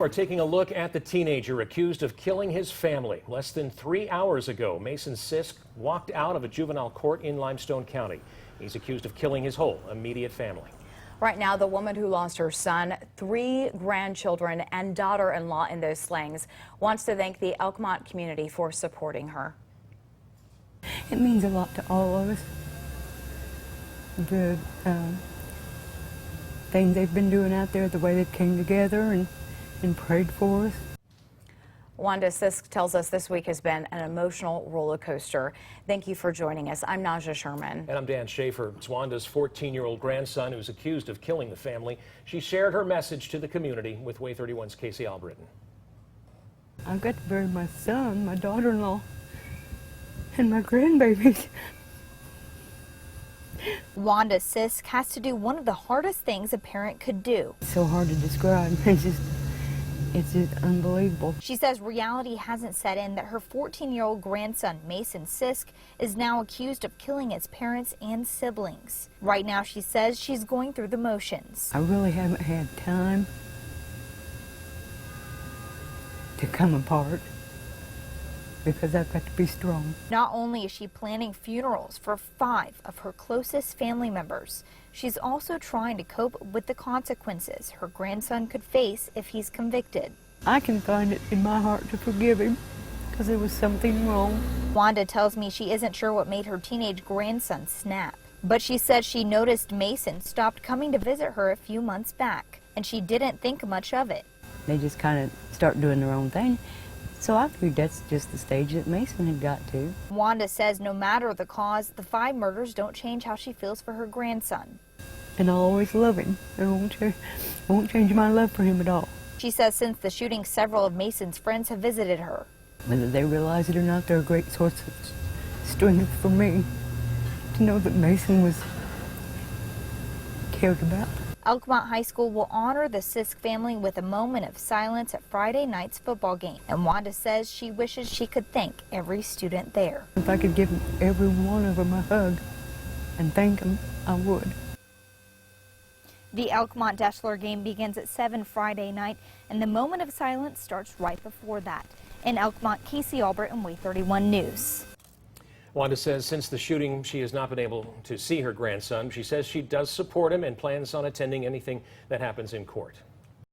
We're taking a look at the teenager accused of killing his family. Less than 3 hours ago, Mason Sisk walked out of a juvenile court in Limestone County. He's accused of killing his whole immediate family. Right now, the woman who lost her son, 3 grandchildren, and daughter-in-law in those slayings wants to thank the Elkmont community for supporting her. It means a lot to all of us. The things they've been doing out there, the way they came together and prayed for us. Wanda Sisk tells us this week has been an emotional roller coaster. Thank you for joining us. I'm Naja Sherman. And I'm Dan Schaefer. It's Wanda's 14-year-old grandson who's accused of killing the family. She shared her message to the community with WAAY 31's Casey Albritton. I've got to bury my son, my daughter-in-law, and my grandbabies. Wanda Sisk has to do one of the hardest things a parent could do. It's so hard to describe. It's just unbelievable. She says reality hasn't set in that her 14-year-old grandson, Mason Sisk, is now accused of killing his parents and siblings. Right now, she says she's going through the motions. I really haven't had time to come apart because I've got to be strong. Not only is she planning funerals for 5 of her closest family members, she's also trying to cope with the consequences her grandson could face if he's convicted. I can find it in my heart to forgive him because there was something wrong. Wanda tells me she isn't sure what made her teenage grandson snap, but she says she noticed Mason stopped coming to visit her a few months back, and she didn't think much of it. They just kind of start doing their own thing. So I figured that's just the stage that Mason had got to. Wanda says no matter the cause, the 5 murders don't change how she feels for her grandson. And I'll always love him. I won't change my love for him at all. She says since the shooting, several of Mason's friends have visited her. Whether they realize it or not, they're a great source of strength for me to know that Mason was cared about. Elkmont High School will honor the Sisk family with a moment of silence at Friday night's football game. And Wanda says she wishes she could thank every student there. If I could give every one of them a hug and thank them, I would. The Elkmont-Deschler game begins at 7 Friday night, and the moment of silence starts right before that. In Elkmont, Casey Albritton, WAAY 31 News. Wanda says since the shooting, she has not been able to see her grandson. She says she does support him and plans on attending anything that happens in court.